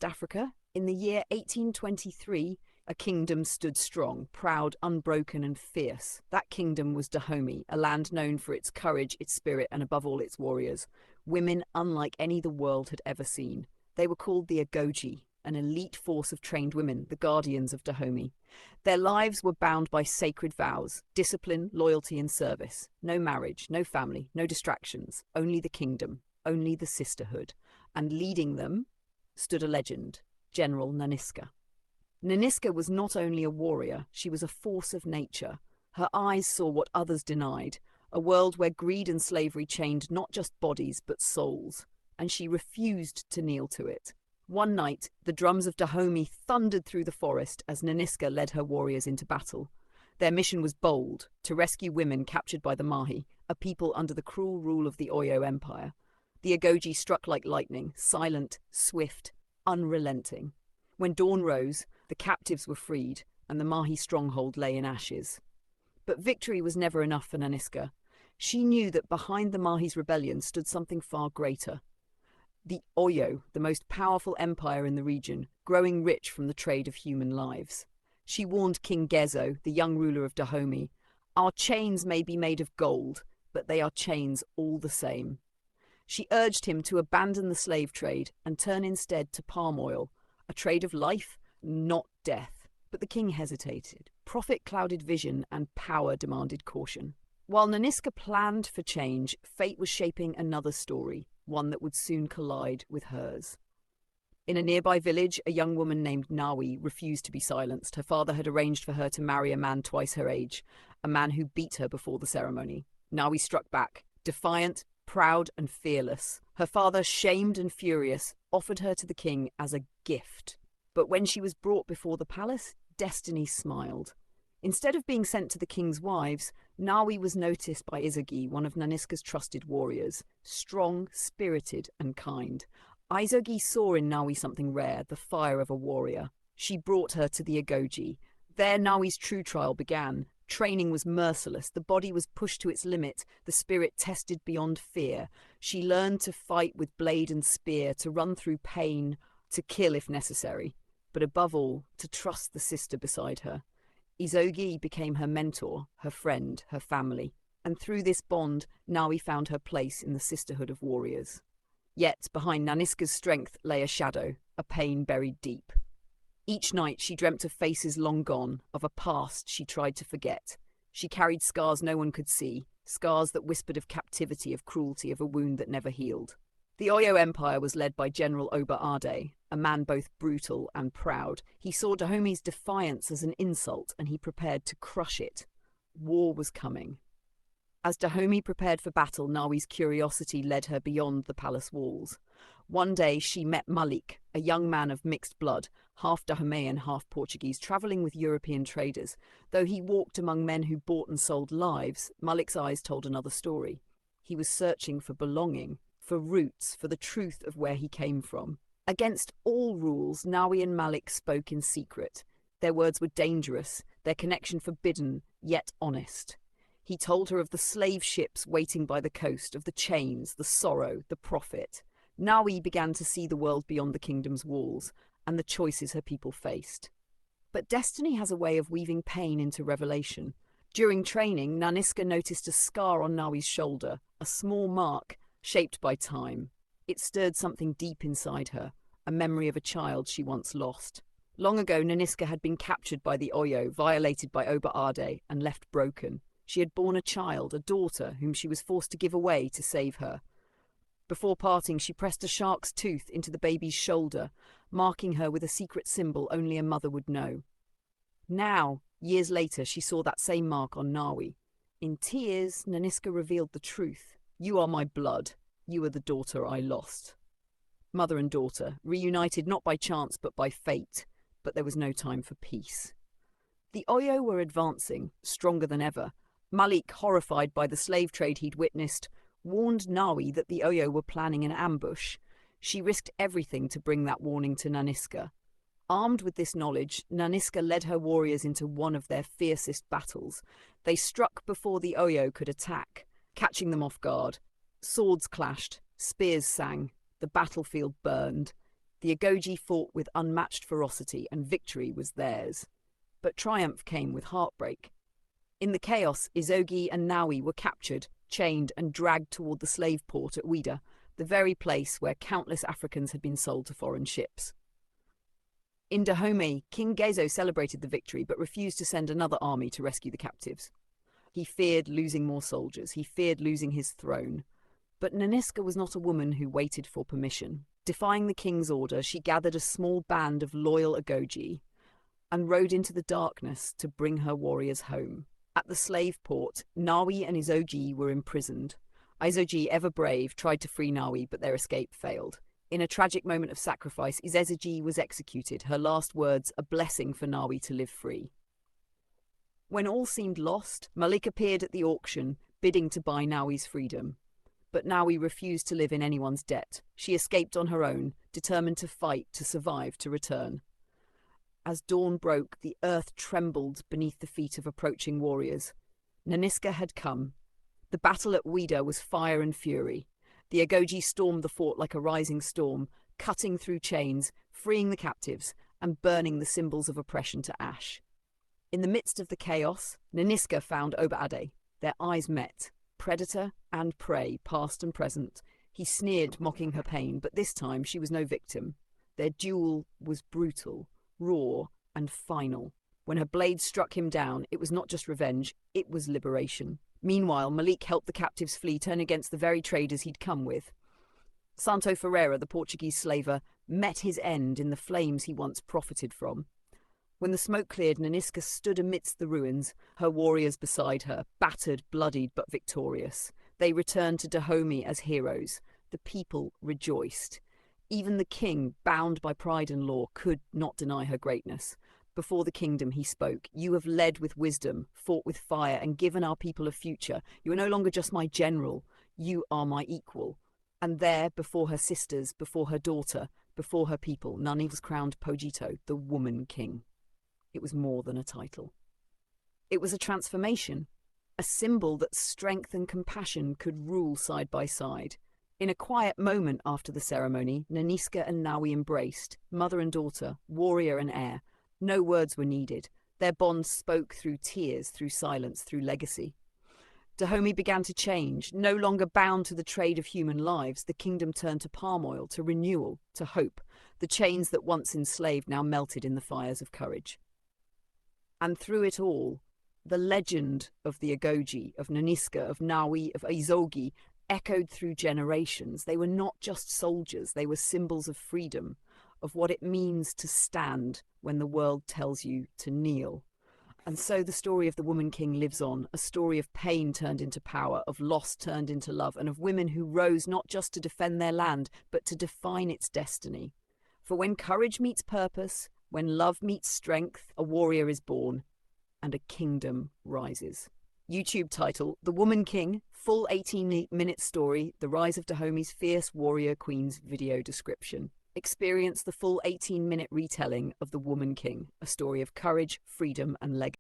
West Africa, in the year 1823, a kingdom stood strong, proud, unbroken, and fierce. That kingdom was Dahomey, a land known for its courage, its spirit, and above all, its warriors. Women unlike any the world had ever seen. They were called the Agojie, an elite force of trained women, the guardians of Dahomey. Their lives were bound by sacred vows, discipline, loyalty, and service. No marriage, no family, no distractions, only the kingdom, only the sisterhood. And leading them stood a legend, General Nanisca. Nanisca was not only a warrior, she was a force of nature. Her eyes saw what others denied, a world where greed and slavery chained not just bodies but souls, and she refused to kneel to it. One night, the drums of Dahomey thundered through the forest as Nanisca led her warriors into battle. Their mission was bold, to rescue women captured by the Mahi, a people under the cruel rule of the Oyo Empire. The Agojie struck like lightning, silent, swift, unrelenting. When dawn rose, the captives were freed, and the Mahi stronghold lay in ashes. But victory was never enough for Nanisca. She knew that behind the Mahi's rebellion stood something far greater. The Oyo, the most powerful empire in the region, growing rich from the trade of human lives. She warned King Gezo, the young ruler of Dahomey, "Our chains may be made of gold, but they are chains all the same." She urged him to abandon the slave trade and turn instead to palm oil, a trade of life, not death. But the king hesitated. Profit clouded vision and power demanded caution. While Nanisca planned for change, fate was shaping another story, one that would soon collide with hers. In a nearby village, a young woman named Nawi refused to be silenced. Her father had arranged for her to marry a man twice her age, a man who beat her before the ceremony. Nawi struck back, defiant, proud, and fearless. Her father, shamed and furious, offered her to the king as a gift. But when she was brought before the palace, destiny smiled. Instead of being sent to the king's wives, Nawi was noticed by Agojie, one of Nanisca's trusted warriors, strong, spirited, and kind. Agojie saw in Nawi something rare, the fire of a warrior. She brought her to the Agojie. There Nawi's true trial began. Training was merciless, the body was pushed to its limit, the spirit tested beyond fear. She learned to fight with blade and spear, to run through pain, to kill if necessary, but above all, to trust the sister beside her. Agojie became her mentor, her friend, her family, and through this bond, Nawi found her place in the sisterhood of warriors. Yet, behind Nanisca's strength lay a shadow, a pain buried deep. Each night she dreamt of faces long gone, of a past she tried to forget. She carried scars no one could see, scars that whispered of captivity, of cruelty, of a wound that never healed. The Oyo Empire was led by General Oba-Ade, a man both brutal and proud. He saw Dahomey's defiance as an insult, and he prepared to crush it. War was coming. As Dahomey prepared for battle, Nawi's curiosity led her beyond the palace walls. One day she met Malik, a young man of mixed blood, half Dahomeyan, half Portuguese, travelling with European traders. Though he walked among men who bought and sold lives, Malik's eyes told another story. He was searching for belonging, for roots, for the truth of where he came from. Against all rules, Nawi and Malik spoke in secret. Their words were dangerous, their connection forbidden, yet honest. He told her of the slave ships waiting by the coast, of the chains, the sorrow, the profit. Nawi began to see the world beyond the kingdom's walls, and the choices her people faced. But destiny has a way of weaving pain into revelation. During training, Nanisca noticed a scar on Nawi's shoulder, a small mark shaped by time. It stirred something deep inside her, a memory of a child she once lost. Long ago, Nanisca had been captured by the Oyo, violated by Oba-Ade, and left broken. She had borne a child, a daughter, whom she was forced to give away to save her. Before parting, she pressed a shark's tooth into the baby's shoulder, marking her with a secret symbol only a mother would know. Now, years later, she saw that same mark on Nawi. In tears, Nanisca revealed the truth. "You are my blood. You are the daughter I lost." Mother and daughter, reunited not by chance but by fate, but there was no time for peace. The Oyo were advancing, stronger than ever. Malik, horrified by the slave trade he'd witnessed, warned Nawi that the Oyo were planning an ambush. She risked everything to bring that warning to Nanisca. Armed with this knowledge, Nanisca led her warriors into one of their fiercest battles. They struck before the Oyo could attack, catching them off guard. Swords clashed, spears sang, the battlefield burned. The Agojie fought with unmatched ferocity, and victory was theirs. But triumph came with heartbreak. In the chaos, Agojie and Nawi were captured, chained, and dragged toward the slave port at Ouida, the very place where countless Africans had been sold to foreign ships. In Dahomey, King Gezo celebrated the victory but refused to send another army to rescue the captives. He feared losing more soldiers. He feared losing his throne. But Nanisca was not a woman who waited for permission. Defying the king's order, she gathered a small band of loyal Agojie and rode into the darkness to bring her warriors home. At the slave port, Nawi and Agojie were imprisoned. Agojie, ever brave, tried to free Nawi, but their escape failed. In a tragic moment of sacrifice, Agojie was executed, her last words a blessing for Nawi to live free. When all seemed lost, Malik appeared at the auction, bidding to buy Nawi's freedom. But Nawi refused to live in anyone's debt. She escaped on her own, determined to fight, to survive, to return. As dawn broke, the earth trembled beneath the feet of approaching warriors. Nanisca had come. The battle at Ouida was fire and fury. The Agojie stormed the fort like a rising storm, cutting through chains, freeing the captives, and burning the symbols of oppression to ash. In the midst of the chaos, Nanisca found Obade. Their eyes met. Predator and prey, past and present. He sneered, mocking her pain, but this time she was no victim. Their duel was brutal, raw, and final. When her blade struck him down, it was not just revenge, it was liberation. Meanwhile, Malik helped the captives flee, turn against the very traders he'd come with. Santo Ferreira, the Portuguese slaver, met his end in the flames he once profited from. When the smoke cleared, Nanisca stood amidst the ruins, her warriors beside her, battered, bloodied, but victorious. They returned to Dahomey as heroes. The people rejoiced. Even the king, bound by pride and law, could not deny her greatness. Before the kingdom he spoke, "You have led with wisdom, fought with fire, and given our people a future. You are no longer just my general, you are my equal." And there, before her sisters, before her daughter, before her people, Nani was crowned Pojito, the woman king. It was more than a title. It was a transformation, a symbol that strength and compassion could rule side by side. In a quiet moment after the ceremony, Nanisca and Nawi embraced, mother and daughter, warrior and heir. No words were needed. Their bond spoke through tears, through silence, through legacy. Dahomey began to change. No longer bound to the trade of human lives, the kingdom turned to palm oil, to renewal, to hope. The chains that once enslaved now melted in the fires of courage. And through it all, the legend of the Agojie, of Nanisca, of Nawi, of Agojie echoed through generations. They were not just soldiers, they were symbols of freedom, of what it means to stand when the world tells you to kneel. And so the story of the woman king lives on, a story of pain turned into power, of loss turned into love, and of women who rose not just to defend their land, but to define its destiny. For when courage meets purpose, when love meets strength, a warrior is born, and a kingdom rises. YouTube title, The Woman King, full 18-minute story, the rise of Dahomey's fierce warrior queen's video description. Experience the full 18-minute retelling of The Woman King, a story of courage, freedom, and legacy.